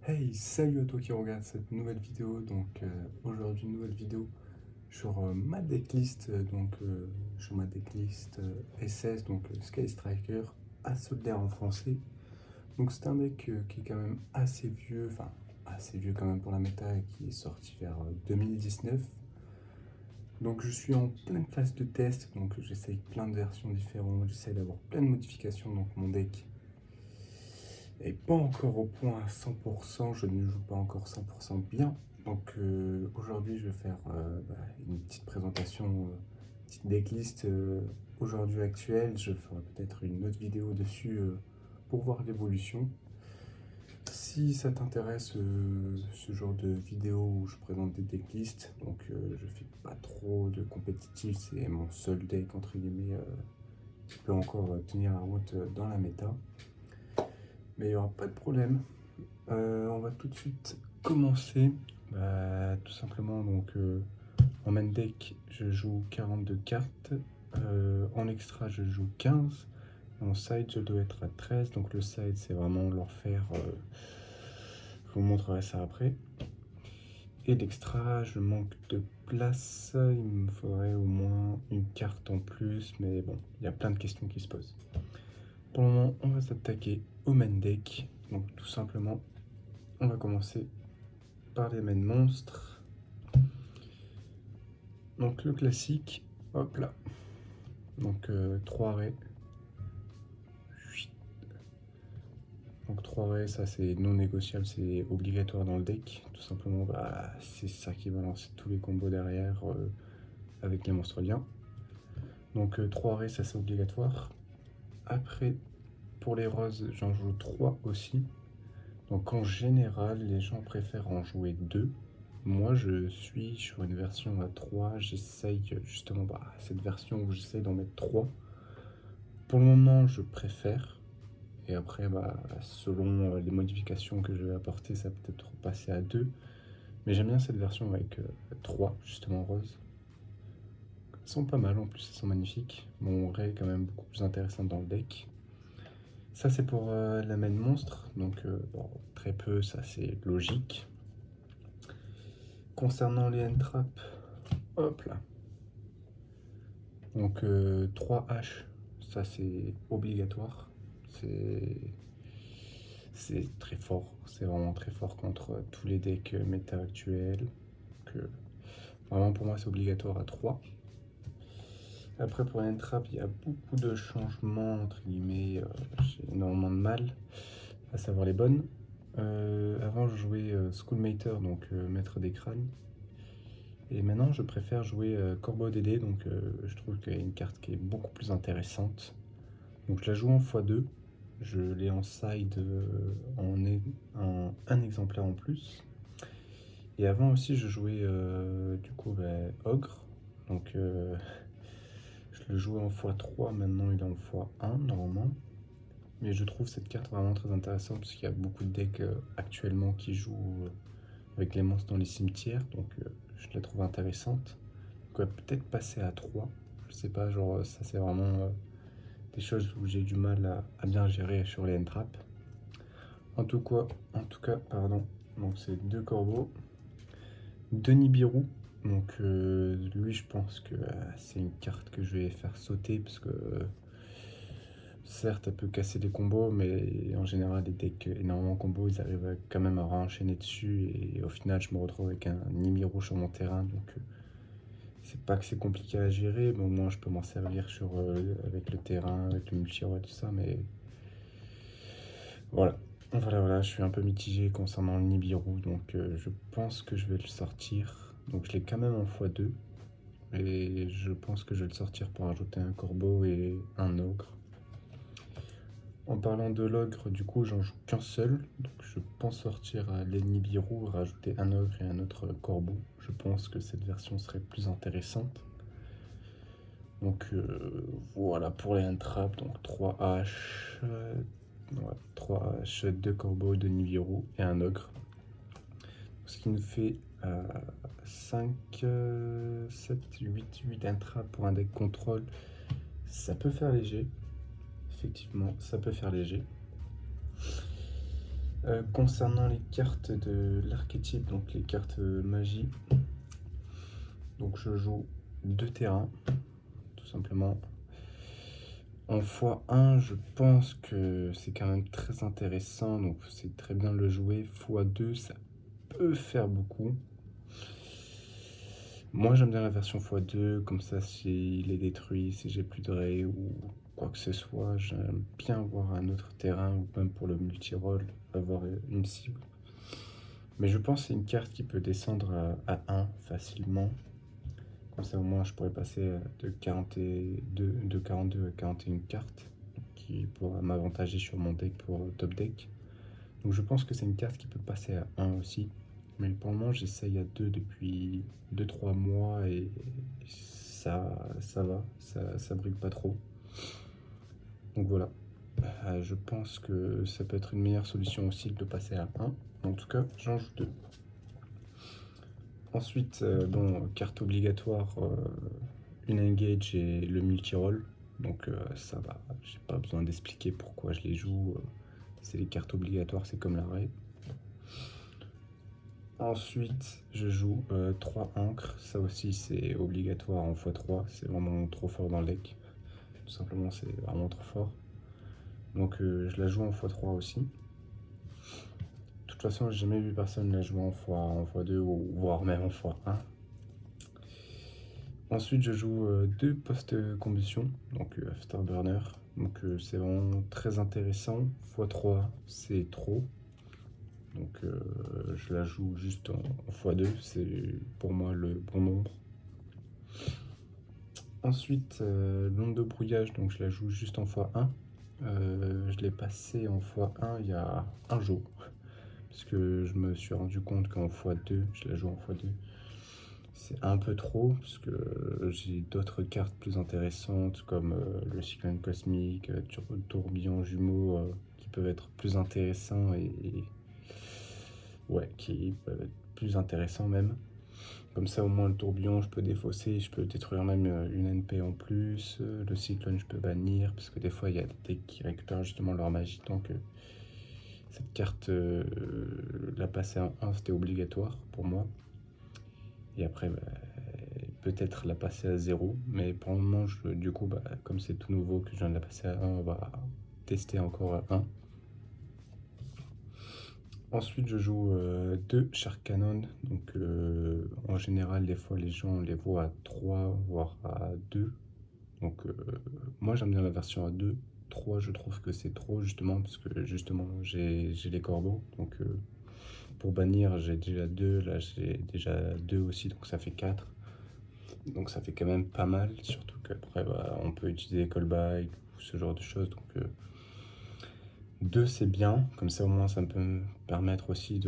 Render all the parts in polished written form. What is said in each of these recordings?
Hey, salut à toi qui regarde cette nouvelle vidéo. Aujourd'hui, une nouvelle vidéo sur ma decklist. Sur ma decklist SS, Sky Striker, Assault d'air en français. Donc, c'est un deck qui est quand même assez vieux, enfin, assez vieux quand même pour la méta, et qui est sorti vers 2019. Donc, je suis en pleine phase de test, donc j'essaye plein de versions différentes, j'essaye d'avoir plein de modifications. Donc, mon deck et pas encore au point à 100%, je ne joue pas encore 100% bien. Aujourd'hui, je vais faire une petite présentation, petite decklist aujourd'hui actuelle. Je ferai peut-être une autre vidéo dessus pour voir l'évolution. Si ça t'intéresse, ce genre de vidéo où je présente des decklists, je fais pas trop de compétitif, c'est mon seul deck entre guillemets qui peut encore tenir la route dans la méta. Mais il n'y aura pas de problème. On va tout de suite commencer. Tout simplement, en main deck, je joue 42 cartes. En extra, je joue 15. En side, je dois être à 13. Donc le side, c'est vraiment l'enfer. Je vous montrerai ça après. Et l'extra, je manque de place. Il me faudrait au moins une carte en plus. Mais bon, il y a plein de questions qui se posent. Pour le moment, on va s'attaquer au main deck. Donc tout simplement, on va commencer par les mains monstres. Donc le classique, hop là. 3 raies. Donc 3 raies, ça c'est non négociable, c'est obligatoire dans le deck. Tout simplement, c'est ça qui va lancer tous les combos derrière avec les monstres liens. 3 raies, ça c'est obligatoire. Après, pour les roses, j'en joue 3 aussi. Donc en général, les gens préfèrent en jouer 2. Moi, je suis sur une version à 3. J'essaye justement cette version où j'essaye d'en mettre 3. Pour le moment, je préfère. Et après, selon les modifications que je vais apporter, ça peut être passer à 2. Mais j'aime bien cette version avec 3, justement rose. Elles sont pas mal en plus, elles sont magnifiques. Mon Ray est quand même beaucoup plus intéressante dans le deck. Ça, c'est pour la main monstre. Très peu, ça c'est logique. Concernant les end-traps, hop là. 3 H, ça c'est obligatoire. C'est très fort, c'est vraiment très fort contre tous les decks méta actuels. Vraiment pour moi c'est obligatoire à 3. Après pour les end-traps, il y a beaucoup de changements entre guillemets, j'ai énormément de mal à savoir les bonnes. Avant je jouais Schoolmater, maître des crânes. Et maintenant, je préfère jouer Corbeau Dédé, je trouve qu'il y a une carte qui est beaucoup plus intéressante. Donc je la joue en x2, je l'ai en side en un exemplaire en plus. Et avant aussi, je jouais Ogre, je le jouais en x3, maintenant il est en x1 normalement. Mais je trouve cette carte vraiment très intéressante parce qu'il y a beaucoup de decks actuellement qui jouent avec les monstres dans les cimetières, je la trouve intéressante. Peut-être passer à 3, je sais pas, ça c'est vraiment des choses où j'ai du mal à bien gérer sur les end-traps. En tout cas, pardon, donc c'est 2 corbeaux, 2 Nibiru. Lui je pense que c'est une carte que je vais faire sauter parce que certes elle peut casser des combos, mais en général les decks énormément combos ils arrivent quand même à enchaîner dessus et au final je me retrouve avec un Nibiru sur mon terrain. C'est pas que c'est compliqué à gérer, mais au moins je peux m'en servir avec le terrain, avec le multi-roi, tout ça, mais voilà. Voilà, je suis un peu mitigé concernant le Nibiru, je pense que je vais le sortir. Donc je l'ai quand même en x2, et je pense que je vais le sortir pour ajouter un corbeau et un ogre. En parlant de l'ogre, du coup j'en joue qu'un seul, donc je pense sortir les Nibiru, rajouter un ogre et un autre corbeau. Je pense que cette version serait plus intéressante. Voilà pour les entraps, 3 H, 3 H, 2 corbeaux, 2 Nibiru et un ogre. Ce qui nous fait 5, 7, 8 entraps pour un deck contrôle. Ça peut faire léger, effectivement, ça peut faire léger. Concernant les cartes de l'archétype, donc les cartes magie, donc je joue 2 terrains, tout simplement. En x1, je pense que c'est quand même très intéressant, donc c'est très bien de le jouer. x2, ça peut faire beaucoup. Moi, j'aime bien la version x2, comme ça, s'il est détruit, si j'ai plus de ré ou quoi que ce soit, j'aime bien voir un autre terrain, ou même pour le multi-roll, avoir une cible. Mais je pense que c'est une carte qui peut descendre à 1 facilement. Comme ça, au moins, je pourrais passer de 42 à 41 cartes, qui pourra m'avantager sur mon deck pour top deck. Donc je pense que c'est une carte qui peut passer à 1 aussi. Mais pour le moment, j'essaye à 2 depuis 2-3 mois et ça va, ça brille pas trop. Donc voilà, je pense que ça peut être une meilleure solution aussi de passer à 1. En tout cas, j'en joue 2. Ensuite, bon, carte obligatoire, une engage et le multi-roll. Donc ça va, j'ai pas besoin d'expliquer pourquoi je les joue. C'est les cartes obligatoires, c'est comme l'arrêt. Ensuite, je joue 3 encres. Ça aussi, c'est obligatoire en x3. C'est vraiment trop fort dans le deck. Tout simplement, c'est vraiment trop fort. Donc je la joue en x3 aussi. De toute façon, j'ai jamais vu personne la jouer en x2 ou voire même en x1. Ensuite, je joue 2 post-combustion, donc Afterburner. Donc c'est vraiment très intéressant. x3, c'est trop. Donc je la joue juste en x2, c'est pour moi le bon nombre. Ensuite, l'onde de brouillage, donc je la joue juste en x1. Je l'ai passé en x1 il y a un jour, parce que je me suis rendu compte qu'en x2, je la joue en x2. C'est un peu trop, parce que j'ai d'autres cartes plus intéressantes, comme le cyclone cosmique, tourbillon jumeau, qui peuvent être plus intéressants ouais, qui peuvent être plus intéressants même. Comme ça, au moins, le tourbillon, je peux défausser, je peux détruire même une NP en plus. Le cyclone, je peux bannir, parce que des fois, il y a des decks qui récupèrent justement leur magie. Donc, cette carte, la passer en 1, c'était obligatoire pour moi. Et après, bah, peut-être la passer à 0. Mais pour le moment, du coup, bah, comme c'est tout nouveau que je viens de la passer à 1, on va tester encore à 1. Ensuite, je joue 2 Shark Cannon. Donc, en général, des fois, les gens les voient à 3, voire à 2. Donc, moi, j'aime bien la version à 2. 3, je trouve que c'est trop, justement, parce que justement, j'ai les corbeaux. Donc, pour bannir, j'ai déjà 2. Là, j'ai déjà 2 aussi, donc ça fait 4. Donc, ça fait quand même pas mal. Surtout qu'après, bah, on peut utiliser callback ou ce genre de choses. Donc, 2 c'est bien, comme ça au moins ça peut me permettre aussi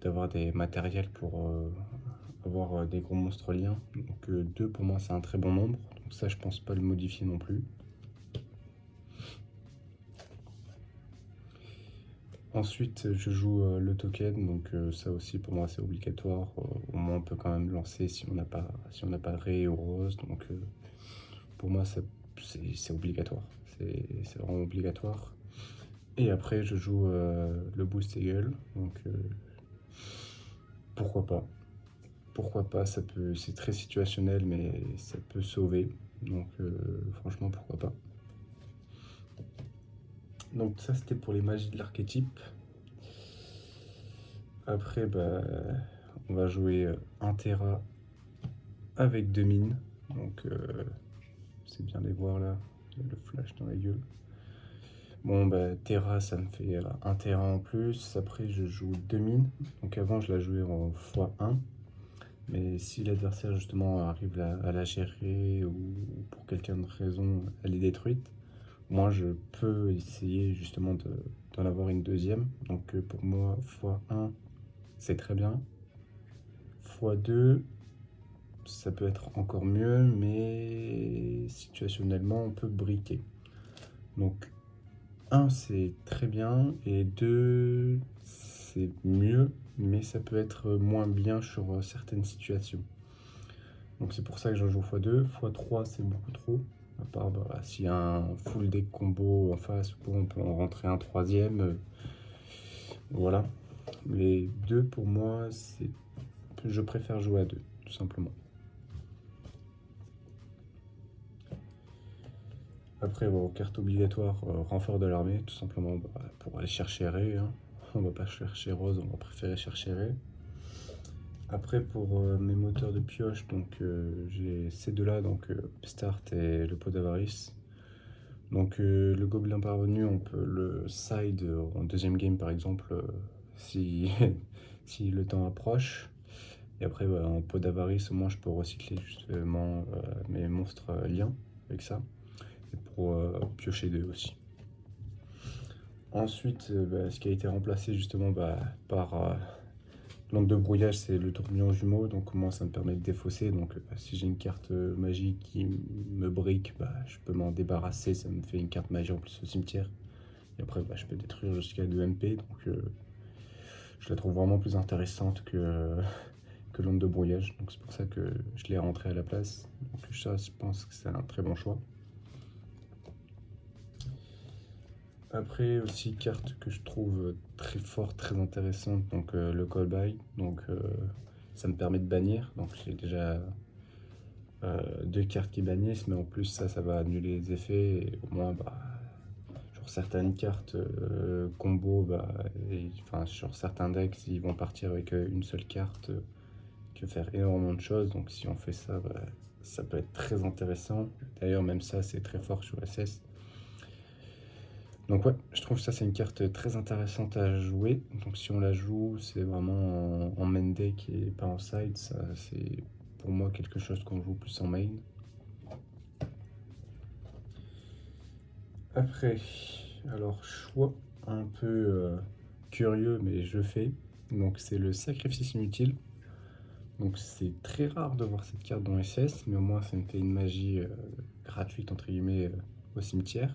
d'avoir des matériels pour avoir des gros monstres liens. Donc 2 pour moi c'est un très bon nombre, donc ça je pense pas le modifier non plus. Ensuite je joue le token, donc ça aussi pour moi c'est obligatoire. Au moins on peut quand même lancer si on n'a pas Ré ou Rose, donc pour moi c'est obligatoire, c'est vraiment obligatoire. Et après, je joue le Boost Eagle, donc pourquoi pas. Pourquoi pas, c'est très situationnel, mais ça peut sauver. Donc franchement, pourquoi pas. Donc ça, c'était pour les magies de l'archétype. Après, bah, on va jouer un Terra avec 2 mines. Donc c'est bien les voir là, le flash dans la gueule. Bon, bah, Terra, ça me fait un Terra en plus. Après, je joue 2 mines. Donc avant, je la jouais en x1. Mais si l'adversaire justement arrive à la gérer ou pour quelqu'un de raison elle est détruite, moi je peux essayer justement d'en avoir une deuxième. Donc pour moi x1 c'est très bien. x2 ça peut être encore mieux, mais situationnellement on peut briquer. Donc 1 c'est très bien et 2 c'est mieux, mais ça peut être moins bien sur certaines situations. Donc c'est pour ça que j'en joue x2. x3 c'est beaucoup trop. À part bah, s'il y a un full deck combo en face, on peut en rentrer un troisième. Voilà. Les deux, pour moi, je préfère jouer à deux, tout simplement. Après, bon, carte obligatoire, renfort de l'armée, tout simplement pour aller chercher Ré, hein. On va pas chercher Rose, on va préférer chercher Ré. Après, pour mes moteurs de pioche, donc j'ai ces deux-là, donc Upstart et le pot d'avarice. Donc le gobelin parvenu, on peut le side en deuxième game par exemple, si, si le temps approche. Et après, en pot d'avarice, au moins je peux recycler justement mes monstres liens avec ça. Et pour piocher deux aussi. Ensuite, ce qui a été remplacé justement par l'onde de brouillage, c'est le tourbillon jumeau. Donc moi, ça me permet de défausser. Donc si j'ai une carte magique qui me brique, je peux m'en débarrasser. Ça me fait une carte magie en plus au cimetière. Et après, je peux détruire jusqu'à 2 MP. Donc je la trouve vraiment plus intéressante que l'onde de brouillage. Donc c'est pour ça que je l'ai rentré à la place. Donc ça, je pense que c'est un très bon choix. Après aussi carte que je trouve très forte, très intéressante, donc le call by, donc ça me permet de bannir, donc j'ai déjà deux cartes qui bannissent, mais en plus ça va annuler les effets, et au moins sur certaines cartes combo, enfin sur certains decks ils vont partir avec une seule carte qui va faire énormément de choses, donc si on fait ça, ça peut être très intéressant. D'ailleurs même ça c'est très fort sur SS. Donc ouais, je trouve que ça c'est une carte très intéressante à jouer. Donc si on la joue, c'est vraiment en main deck et pas en side. Ça c'est pour moi quelque chose qu'on joue plus en main. Après, alors choix un peu curieux mais je fais. Donc c'est le sacrifice inutile. Donc c'est très rare de voir cette carte dans SS, mais au moins ça me fait une magie gratuite entre guillemets au cimetière.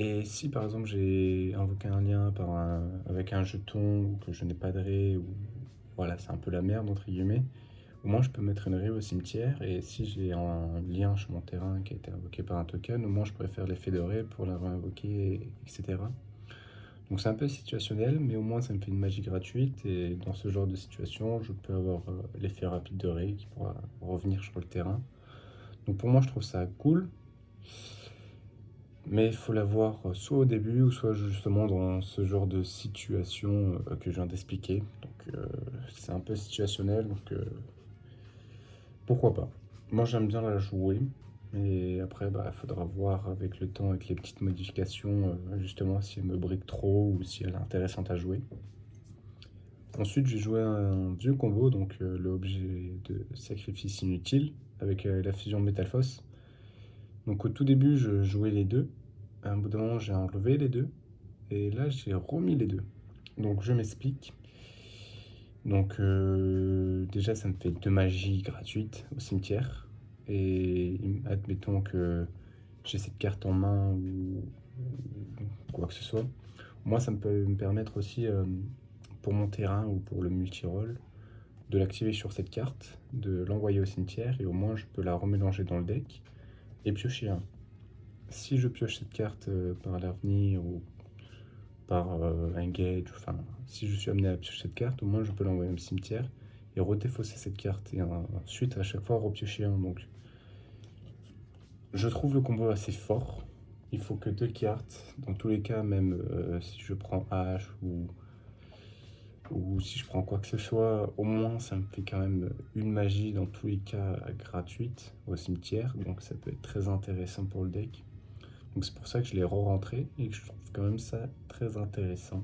Et si par exemple j'ai invoqué un lien avec un jeton ou que je n'ai pas de ré, ou voilà, c'est un peu la merde entre guillemets, au moins je peux mettre une ré au cimetière et si j'ai un lien sur mon terrain qui a été invoqué par un token, au moins je pourrais faire l'effet de ré pour la réinvoquer, etc. Donc c'est un peu situationnel, mais au moins ça me fait une magie gratuite et dans ce genre de situation, je peux avoir l'effet rapide de ré qui pourra revenir sur le terrain. Donc pour moi, je trouve ça cool. Mais il faut l'avoir soit au début ou soit justement dans ce genre de situation que je viens d'expliquer. Donc c'est un peu situationnel, donc pourquoi pas. Moi j'aime bien la jouer, et après il faudra voir avec le temps, avec les petites modifications, justement si elle me brique trop ou si elle est intéressante à jouer. Ensuite j'ai joué un vieux combo, donc l'objet de sacrifice inutile, avec la fusion Métalphos. Donc au tout début je jouais les deux. À un bout d'un moment, j'ai enlevé les deux. Et là, j'ai remis les deux. Donc, je m'explique. Donc, déjà, ça me fait deux magies gratuites au cimetière. Et admettons que j'ai cette carte en main ou quoi que ce soit. Moi, ça peut me permettre aussi, pour mon terrain ou pour le multi-roll, de l'activer sur cette carte, de l'envoyer au cimetière. Et au moins, je peux la remélanger dans le deck et piocher un. Si je pioche cette carte par l'avenir ou par engage, enfin, si je suis amené à piocher cette carte, au moins je peux l'envoyer au cimetière et redéfausser cette carte et ensuite à chaque fois repiocher un. Donc je trouve le combo assez fort. Il faut que deux cartes, dans tous les cas, même si je prends H ou si je prends quoi que ce soit, au moins ça me fait quand même une magie dans tous les cas gratuite au cimetière, donc ça peut être très intéressant pour le deck. Donc c'est pour ça que je l'ai re-rentré et que je trouve quand même ça très intéressant.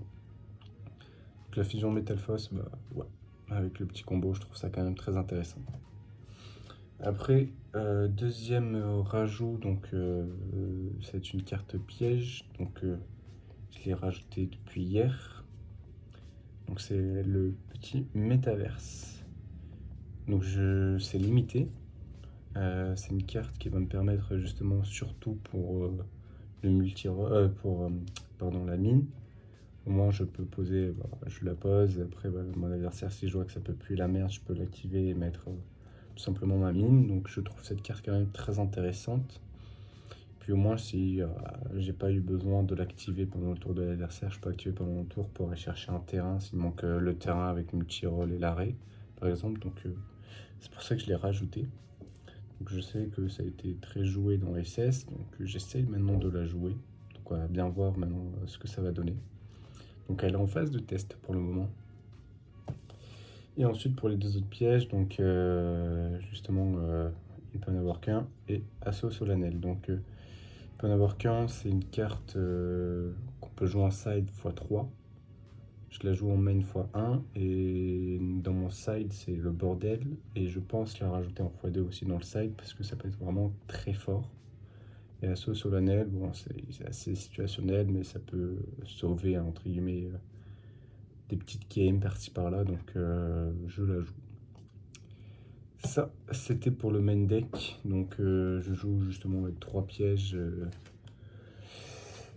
Donc la fusion Métalphos, ouais, avec le petit combo, je trouve ça quand même très intéressant. Après, deuxième rajout, donc c'est une carte piège, donc je l'ai rajouté depuis hier. Donc c'est le petit métaverse. Donc c'est limité. C'est une carte qui va me permettre justement, surtout pour le pardon, la mine. Au moins je peux poser, je la pose, après mon adversaire si je vois que ça peut plus la merde, je peux l'activer et mettre tout simplement ma mine. Donc je trouve cette carte quand même très intéressante. Puis au moins, si j'ai pas eu besoin de l'activer pendant le tour de l'adversaire, je peux activer pendant mon tour pour aller chercher un terrain s'il manque le terrain avec multi-roll et l'arrêt, par exemple. Donc c'est pour ça que je l'ai rajouté. Donc je sais que ça a été très joué dans SS, donc j'essaye maintenant de la jouer. Donc on va bien voir maintenant ce que ça va donner. Donc elle est en phase de test pour le moment. Et ensuite pour les deux autres pièges, donc justement il peut en avoir qu'un et assaut solennel. Donc il peut en avoir qu'un, c'est une carte qu'on peut jouer en side x3. Je la joue en main x1 et dans mon side c'est le bordel et je pense la rajouter en x2 aussi dans le side parce que ça peut être vraiment très fort. Et assaut solennel, bon c'est assez situationnel mais ça peut sauver entre guillemets des petites games par-ci par-là donc je la joue. Ça c'était pour le main deck donc je joue justement avec 3 pièges.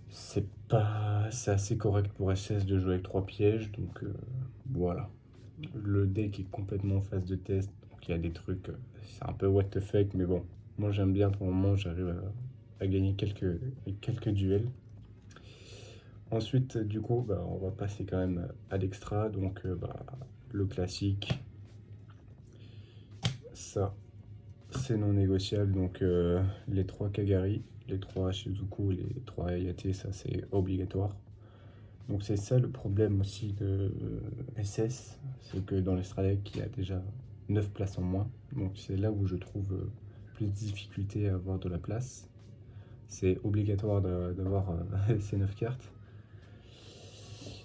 C'est assez correct pour SS de jouer avec 3 pièges, donc voilà. Le deck est complètement en phase de test, donc il y a des trucs, c'est un peu what the fuck, mais bon, moi j'aime bien pour le moment, j'arrive à gagner quelques duels. Ensuite, du coup, bah, on va passer quand même à l'extra, donc le classique, ça c'est non négociable, donc les 3 Kagari, les 3 Shizuku, les 3 Ayate, ça c'est obligatoire. Donc c'est ça le problème aussi de SS, c'est que dans l'extra deck il y a déjà 9 places en moins. Donc c'est là où je trouve plus de difficulté à avoir de la place. C'est obligatoire d'avoir ces 9 cartes.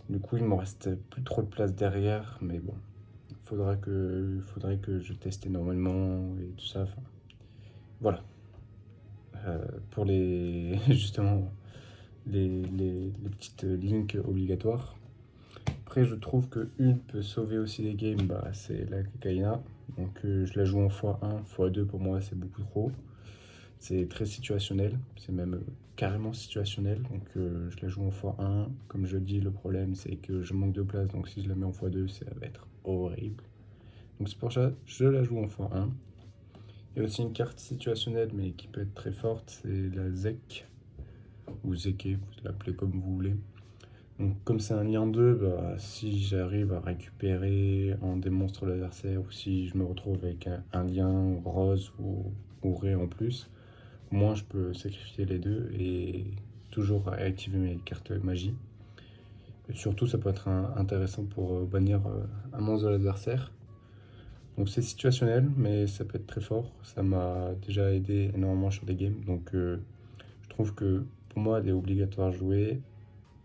Du coup il me reste plus trop de place derrière, mais bon, faudrait que je teste énormément et tout ça. Enfin, voilà. Pour les justement les petites links obligatoires. Après, je trouve que une peut sauver aussi les games, bah, c'est la Kakaina. Donc, je la joue en x1, x2 pour moi, c'est beaucoup trop. C'est très situationnel, c'est même carrément situationnel. Donc, je la joue en x1. Comme je dis, le problème c'est que je manque de place, donc si je la mets en x2, ça va être horrible. Donc, c'est pour ça que je la joue en x1. Il y a aussi une carte situationnelle, mais qui peut être très forte, c'est la Zek, ou Zeke, vous l'appelez comme vous voulez. Donc, comme c'est un lien 2, bah, si j'arrive à récupérer un des monstres de l'adversaire ou si je me retrouve avec un lien rose ou ré en plus, au moins je peux sacrifier les deux et toujours activer mes cartes magie. Et surtout, ça peut être intéressant pour bannir un monstre de l'adversaire. Donc c'est situationnel, mais ça peut être très fort. Ça m'a déjà aidé énormément sur des games. Donc je trouve que pour moi, elle est obligatoire à jouer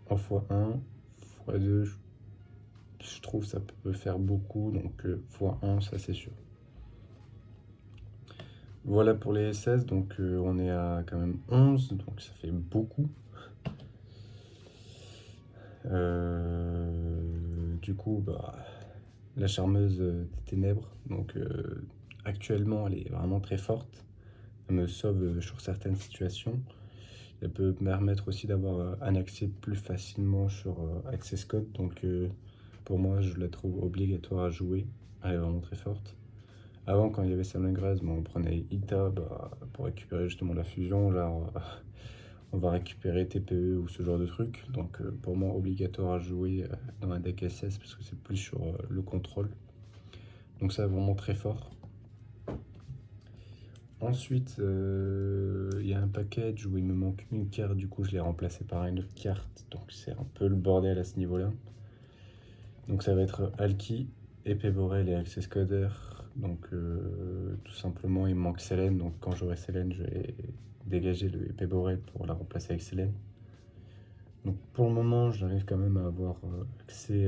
en x1, x2, je trouve que ça peut faire beaucoup, donc x1, ça c'est sûr. Voilà pour les SS, donc on est à quand même 11, donc ça fait beaucoup. Du coup, bah, la charmeuse des ténèbres, donc actuellement elle est vraiment très forte. Elle me sauve sur certaines situations. Elle peut me permettre aussi d'avoir un accès plus facilement sur Access Code, donc pour moi je la trouve obligatoire à jouer. Elle est vraiment très forte. Avant, quand il y avait Sam Grass, on prenait Ita pour récupérer justement la fusion. Là, on va récupérer TPE ou ce genre de truc. Donc, pour moi, obligatoire à jouer dans un deck SS parce que c'est plus sur le contrôle. Donc, ça, vraiment très fort. Ensuite, il y a un package où il me manque une carte. Du coup, je l'ai remplacé par une autre carte. Donc, c'est un peu le bordel à ce niveau-là. Donc, ça va être Alki, Épée Borel et Access Coder. Donc tout simplement il me manque Selene, donc quand j'aurai Selene je vais dégager le épée Borel pour la remplacer avec Selene. Donc pour le moment j'arrive quand même à avoir accès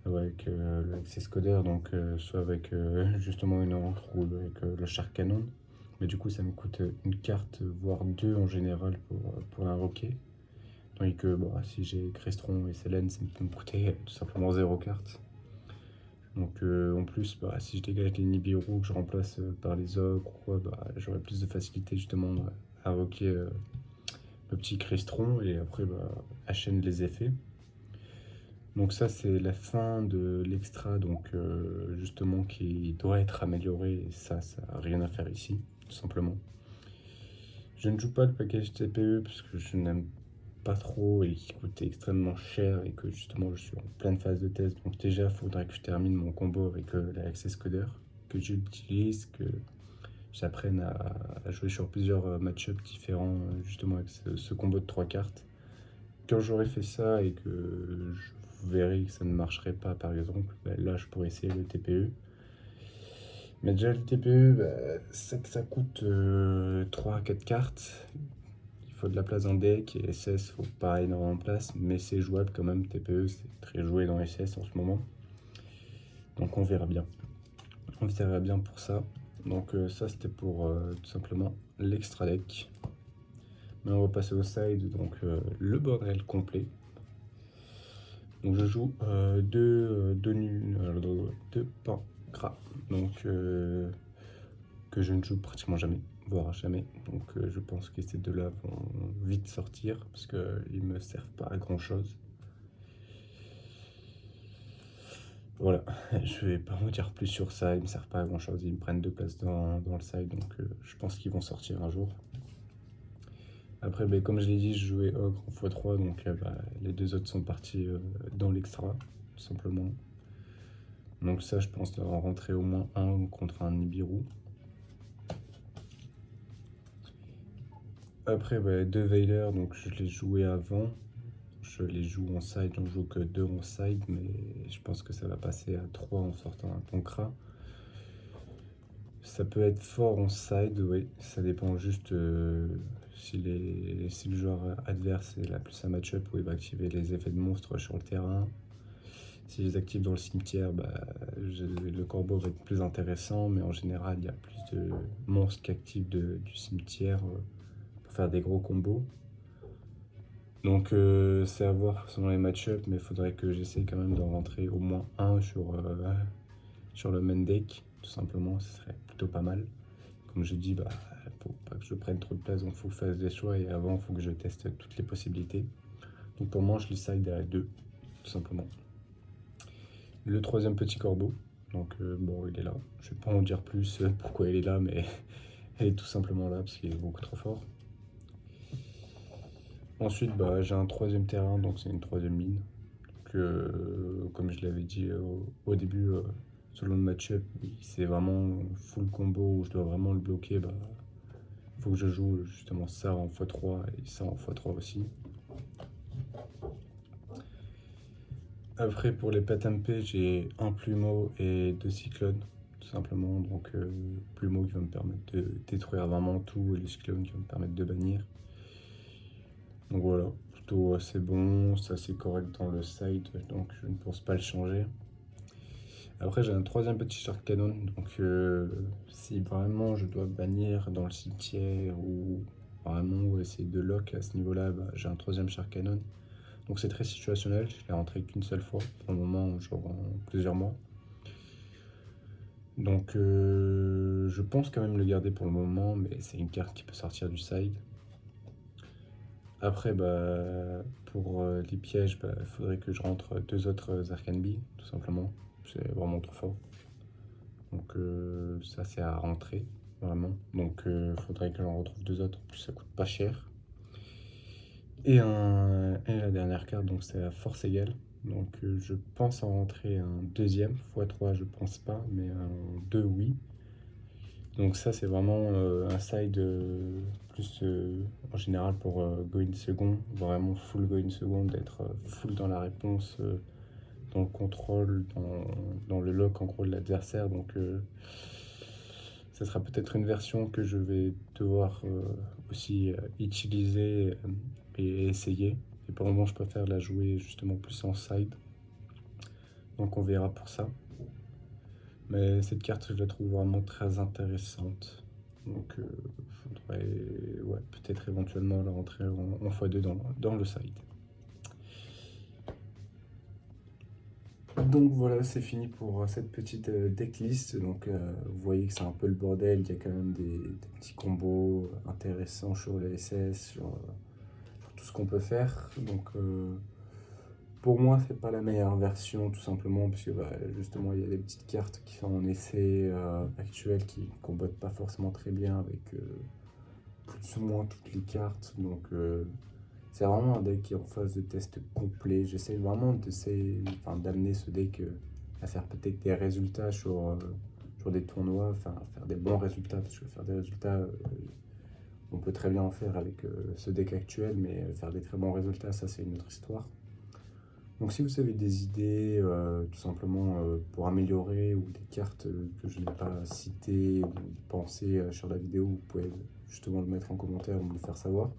avec le Access Coder, donc soit avec justement une encre ou avec le Shark Cannon. Mais du coup ça me coûte une carte, voire deux en général pour l'invoquer. Tandis que bon, si j'ai Crestron et Selene ça peut me coûter tout simplement 0 carte. Donc en plus, bah, si je dégage les Nibiru que je remplace par les ogres ou quoi, bah, j'aurai plus de facilité justement à invoquer le petit Crestron et après bah, chaîne les effets. Donc ça c'est la fin de l'extra, donc justement qui doit être amélioré et ça n'a rien à faire ici, tout simplement. Je ne joue pas le package TPE parce que je n'aime pas trop et qui coûte extrêmement cher et que justement je suis en pleine phase de test. Donc déjà, il faudrait que je termine mon combo avec la Access Coder, que j'utilise, que j'apprenne à jouer sur plusieurs match-ups différents justement avec ce combo de 3 cartes. Quand j'aurai fait ça et que je verrai que ça ne marcherait pas par exemple, ben là je pourrais essayer le TPE. Mais déjà le TPE, c'est que ça coûte 3 à 4 cartes. Il faut de la place dans le deck et SS, faut pas énormément de place, mais c'est jouable quand même. TPE, c'est très joué dans SS en ce moment. Donc on verra bien. On verra bien pour ça. Donc ça c'était pour tout simplement l'extra deck. Mais on va passer au side, donc le bordel complet. Donc je joue deux pancras, donc que je ne joue pratiquement jamais, voire jamais. Donc je pense que ces deux-là vont vite sortir parce qu'ils me servent pas à grand chose. Voilà, je vais pas vous dire plus sur ça, ils me servent pas à grand chose, ils me prennent 2 places dans le side, donc je pense qu'ils vont sortir un jour. Après, comme je l'ai dit, je jouais Ogre en x3, donc les 2 autres sont partis dans l'extra, tout simplement. Donc ça, je pense en rentrer au moins un contre un Nibiru. Après, 2 Veiler, donc je les jouais avant. Je les joue en side, j'en joue que 2 en side, mais je pense que ça va passer à 3 en sortant un Pancra. Ça peut être fort en side, oui, ça dépend juste si le joueur adverse est la plus un match-up où il va activer les effets de monstres sur le terrain. Si je les active dans le cimetière, le corbeau va être plus intéressant, mais en général, il y a plus de monstres qui activent du cimetière pour faire des gros combos. Donc c'est à voir selon les match-ups, mais il faudrait que j'essaye quand même d'en rentrer au moins un sur le main deck, tout simplement, ce serait plutôt pas mal. Comme je dis, faut pas que je prenne trop de place, donc il faut que je fasse des choix, et avant, il faut que je teste toutes les possibilités. Donc pour moi, je les side à 2, tout simplement. Le troisième petit corbeau, donc bon, il est là. Je vais pas en dire plus pourquoi il est là, mais il est tout simplement là parce qu'il est beaucoup trop fort. Ensuite, j'ai un troisième terrain, donc c'est une troisième ligne. Comme je l'avais dit au début, selon le match-up, c'est vraiment full combo où je dois vraiment le bloquer. Faut que je joue justement ça en x3 et ça en x3 aussi. Après, pour les pets MP, j'ai un plumeau et 2 cyclones, tout simplement. Donc, plumeau qui va me permettre de détruire vraiment tout et les cyclones qui vont me permettre de bannir. Donc voilà, plutôt assez bon, c'est assez correct dans le side, donc je ne pense pas le changer. Après, j'ai un troisième petit shark cannon, donc si vraiment je dois bannir dans le cimetière ou vraiment essayer de lock à ce niveau-là, j'ai un troisième shark cannon. Donc c'est très situationnel, je l'ai rentré qu'une seule fois, pour le moment, genre en plusieurs mois. Donc je pense quand même le garder pour le moment, mais c'est une carte qui peut sortir du side. Après, pour les pièges, il faudrait que je rentre 2 autres Arcanbi, tout simplement. C'est vraiment trop fort. Donc ça, c'est à rentrer, vraiment. Donc il faudrait que j'en retrouve 2 autres, en plus ça coûte pas cher. Et la dernière carte, donc c'est la force égale. Donc je pense en rentrer un deuxième, x3 je pense pas, mais un 2 oui. Donc ça c'est vraiment un side plus en général pour go in second, vraiment full go in second, d'être full dans la réponse, dans le contrôle, dans le lock en gros de l'adversaire. Donc ça sera peut-être une version que je vais devoir aussi utiliser et essayer. Et pour le moment je préfère la jouer justement plus en side. Donc on verra pour ça. Mais cette carte, je la trouve vraiment très intéressante. Donc, faudrait peut-être éventuellement la rentrer en x2 dans le side. Donc voilà, c'est fini pour cette petite decklist. Donc vous voyez que c'est un peu le bordel. Il y a quand même des petits combos intéressants sur les SS, sur tout ce qu'on peut faire. Donc pour moi, c'est pas la meilleure version, tout simplement, parce que justement, il y a des petites cartes qui sont en essai actuel qui combattent pas forcément très bien avec plus ou moins toutes les cartes. Donc c'est vraiment un deck qui est en phase de test complet. J'essaie vraiment d'amener ce deck à faire peut-être des résultats sur des tournois, enfin faire des bons résultats, parce que faire des résultats, on peut très bien en faire avec ce deck actuel, mais faire des très bons résultats, ça c'est une autre histoire. Donc si vous avez des idées, tout simplement pour améliorer, ou des cartes que je n'ai pas citées ou pensées sur la vidéo, vous pouvez justement le mettre en commentaire ou me le faire savoir.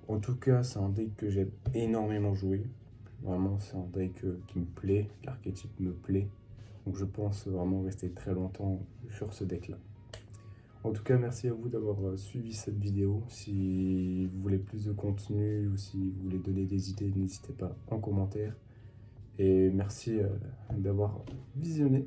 En tout cas, c'est un deck que j'aime énormément jouer. Vraiment, c'est un deck qui me plaît, l'archétype me plaît. Donc je pense vraiment rester très longtemps sur ce deck-là. En tout cas, merci à vous d'avoir suivi cette vidéo. Si vous voulez plus de contenu ou si vous voulez donner des idées, n'hésitez pas en commentaire. Et merci d'avoir visionné.